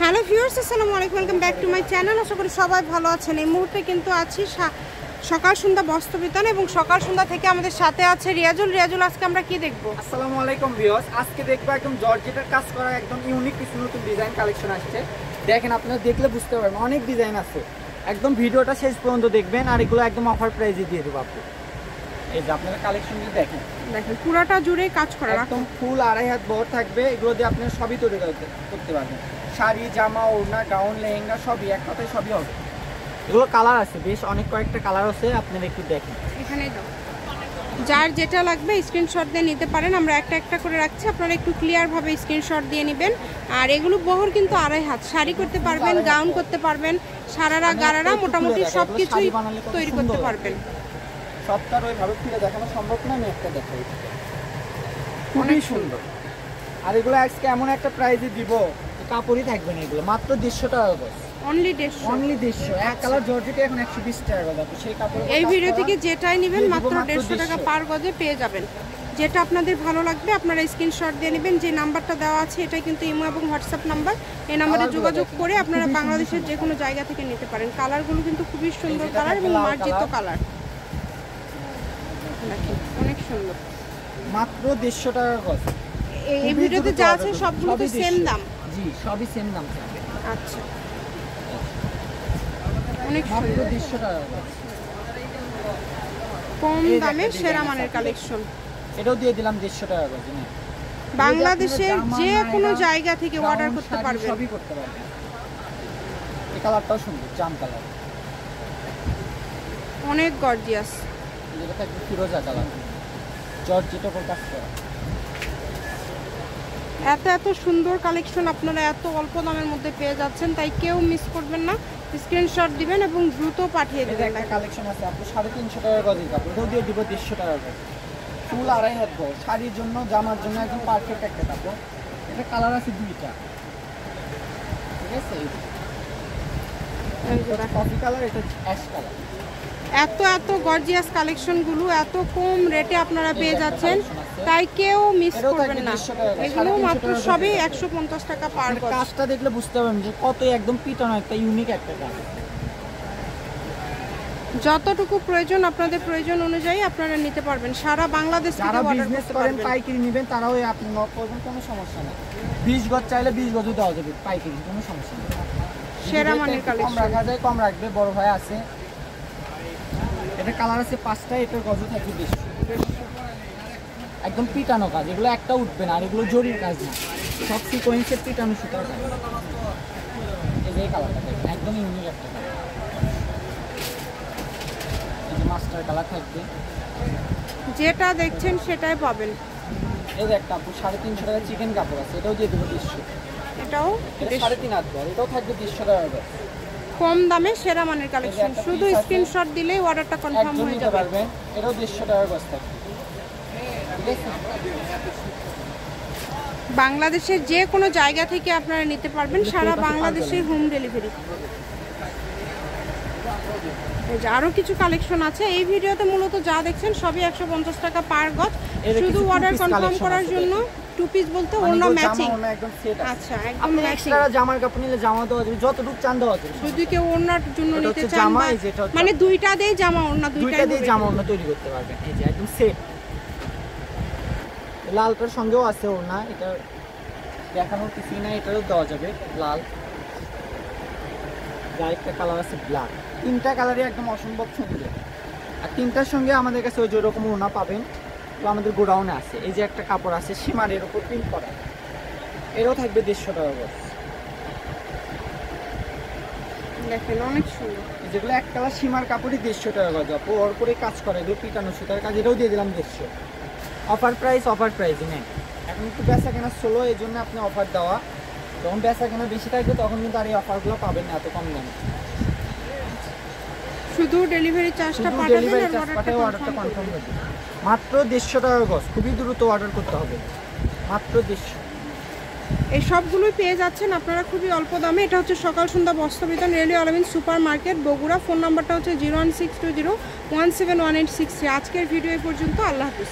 Hello viewers, আসসালামু আলাইকুম, welcome back to my channel. আশা করি সবাই ভালো আছেন। এই মুহূর্তে কিন্তু আছি সকাল সন্ধ্যা বস্ত্র বিতান এবং সকাল সন্ধ্যা থেকে আমাদের সাথে আছে রিয়াজুল। আজকে আমরা কি দেখবো? আসসালামু আলাইকুম ভিউয়ার্স, আজকে দেখবো একদম জর্জেটের কাজ করা একদম ইউনিক কিছু নতুন ডিজাইন কালেকশন আসছে। দেখেন, আপনারা দেখলে বুঝতে পারবেন অনেক ডিজাইন আছে। একদম ভিডিওটা শেষ পর্যন্ত দেখবেন, আর এগুলো একদম অফার প্রাইসে দিয়ে দেবো আপনি। এই যে আপনারা কালেকশনগুলো দেখেন পুরোটা জুড়ে কাজ করা, একদম ফুল আড়াই হাত বহর থাকবে। এগুলো দিয়ে আপনারা সবই তৈরি করতে পারবেন, শাড়ি, জামা, ওড়না, গাউন, লেহেঙ্গা সবই, এক কথায় সবই হবে। এগুলো কালার আছে, বেশ অনেক কয়েকটা কালার আছে, আপনারা একটু দেখেন। এখানেই দাও, যার যেটা লাগবে স্ক্রিনশট দিয়ে নিতে পারেন। আমরা একটা একটা করে রাখছি, আপনারা একটু ক্লিয়ারভাবে স্ক্রিনশট দিয়ে নেবেন। আর এগুলো বহর কিন্তু আড়াই হাত, শাড়ি করতে পারবেন, গাউন করতে পারবেন, সারারা গারারা মোটামুটি সব কিছুই তৈরি করতে পারবেন। সবটার ওইভাবে খুলে দেখানো সম্ভব না, আমি একটা দেখাই। অনেক সুন্দর। আর এগুলো আজকে এমন একটা প্রাইজে দিব, কাপড়ই থাকবে না, এগুলো মাত্র 150 টাকা করে। অনলি 150। এক কালার জর্জেটে এখন 120 টাকা করে। সেই কাপড় এই ভিডিও থেকে যেটাই নেবেন মাত্র 150 টাকা পার গজে পেয়ে যাবেন। যেটা আপনাদের ভালো লাগবে আপনারা স্ক্রিনশট দিয়ে নেবেন। যে নাম্বারটা দেওয়া আছে এটাই কিন্তু ইমো এবং হোয়াটসঅ্যাপ নাম্বার। এই নাম্বারে যোগাযোগ করে আপনারা বাংলাদেশের যে কোনো জায়গা থেকে নিতে পারেন। কালারগুলো কিন্তু খুবই সুন্দর কালার এবং মার্জিত কালার। অনেক সুন্দর, মাত্র 150 টাকা গজ। এই ভিডিওতে যা আছে সবগুলো তো সেম দাম? জি, সবই সেম দাম থাকবে। আচ্ছা, অনেক মাত্র সুন্দর 150 টাকা গজ, কম দামে সেরা মানের কালেকশন। এটাও দিয়ে দিলাম 150 টাকা গজ। বাংলাদেশের যে কোনো জায়গা থেকে অর্ডার করতে পারবেন, সবই করতে পারবেন। এই কালারটাও সুন্দর, জাম কালার, অনেক গর্জিয়াস। এটা থাকবে ফিরোজা কালার, জর্জেটের উপর কাজ করা। এত সুন্দর কালেকশন আপনারা এত অল্প দামের মধ্যে পেয়ে যাচ্ছেন, তাই কেউ মিস করবেন না। স্ক্রিনশট দিবেন এবং দ্রুত পাঠিয়ে দেবেন। একটা কালেকশন আছে আপু 350 টাকা গজের কাপড়, এটাও দিয়ে দিব 150 টাকা গজ। ফুল আড়াই হাত বড়, শাড়ির জন্য, জামার জন্য একদম পারফেক্ট একটা কাপড়। এটা কালার আছে দুইটা, ঠিক আছে? এটা কফি কালার, এটা অ্যাশ কালার। এত গর্জিয়াস কালেকশনগুলো এত কম রেটে আপনারা পেয়ে যাচ্ছেন, তাই কেউ মিস করবেন না। এগুলো মাত্র সবই 150 টাকা পার গজ। কাজটা দেখলে বুঝতে পারবেন যে কত একদম পিটানো একটা ইউনিক একটা কাজ। যতটুকু প্রয়োজন আপনাদের প্রয়োজন অনুযায়ী আপনারা নিতে পারবেন। সারা বাংলাদেশ থেকে অর্ডার করতে পারবেন। পাইকারি নেবেন তারাও আপনি নক করবেন, কোনো সমস্যা নেই। 20 গজ চাইলে 20 গজও দেওয়া যাবে পাইকারি, কোনো সমস্যা নেই। সেরা মানের কালেকশন, কম রাখা যায় কম রাখবে, বড় ভাই আছে। এটা কালার আছে 5টা, এটার গজও থাকবে 200। একদম পিটানো কাজ, এগুলো একটা উঠবে না, আর এগুলো জরির কাজ না, সব সিকোয়েন্সের পিটানো সুতার কাজ। এই যে কালারটা দেখেন, একদম ইউনিক একটা কালার। এই যে মাস্টার কালার থাকবে, যেটা দেখছেন সেটাই পাবেন। এই যে একটা আপু 350 টাকা চিকেন কাপড় আছে, এটাও দিয়ে দেবো 200। এটাও 3.5 হাত বড়, এটাও থাকবে 200 টাকা করে। কম দামে সেরা মানের কালেকশন, শুধু স্ক্রিনশট দিলেই অর্ডারটা কনফার্ম হয়ে যাবে। এটাও 150 টাকা গজ থাকবে, ঠিক আছে? বাংলাদেশের যে কোনো জায়গা থেকে আপনারা নিতে পারবেন, সারা বাংলাদেশে হোম ডেলিভারি। আরো কিছু কালেকশন আছে এই ভিডিওতে। মূলত যা দেখছেন সবই 150 টাকা পার গজ। শুধু অর্ডার কনফার্ম করার জন্য 2 পিস বলতে ওড়না ম্যাচিং। আচ্ছা, একদম ম্যাচিং। জামার কাপড় নিলে জামা দেওয়া যাবে, যতটুকু চান দেওয়া যাবে। যদি কেউ ওড়নার জন্য নিতে চান, মানে দুইটা দিয়ে জামা ওড়না, দুইটা দিয়ে জামা ওড়না তৈরি করতে পারবেন। এই যে একদম সেট, লালটার সঙ্গেও আছে ওড়না, এটা দেখানোর কিছুই না, এটারও দেওয়া যাবে লাল। আরেকটা কালার আছে ব্ল্যাক। 3টা কালারই একদম অসম্ভব সুন্দর। আর 3টার সঙ্গে আমাদের কাছে ওই যেরকম ওড়না পাবেন, তো আমাদের গোডাউনে আছে। এই যে একটা কাপড় আছে সীমারের উপর প্রিন্ট করা, এরও থাকবে 150 টাকা গজ। দেখেন অনেক সুন্দর, যেগুলো এক কালার সীমার কাপড়ই 150 টাকা গজ। ওর করে কাজ করে, এগুলো পিটানো সুতার কাজ, এটাও দিয়ে দিলাম 150। অফার প্রাইস নেই। এখন একটু বেচা কেনা স্লো, এই জন্য আপনি অফার দেওয়া। যখন বেচা কেনা বেশি থাকবে তখন কিন্তু আর এই অফারগুলো পাবেন না এত কম দামে। শুধু ডেলিভারি চার্জটা পাঠাবেন আর অর্ডারটা কনফার্ম হবে। মাত্র 150 টাকা গজ, খুবই দ্রুত অর্ডার করতে হবে, মাত্র 150। এই সবগুলোই পেয়ে যাচ্ছেন আপনারা খুবই অল্প দামে। এটা হচ্ছে সকাল সন্ধ্যা বস্ত্র বিতান, রেলিও আলামিন সুপার মার্কেট, বগুড়া। ফোন নাম্বারটা হচ্ছে 01620171863। আজকের ভিডিও এই পর্যন্ত। আল্লাহ হাফেজ।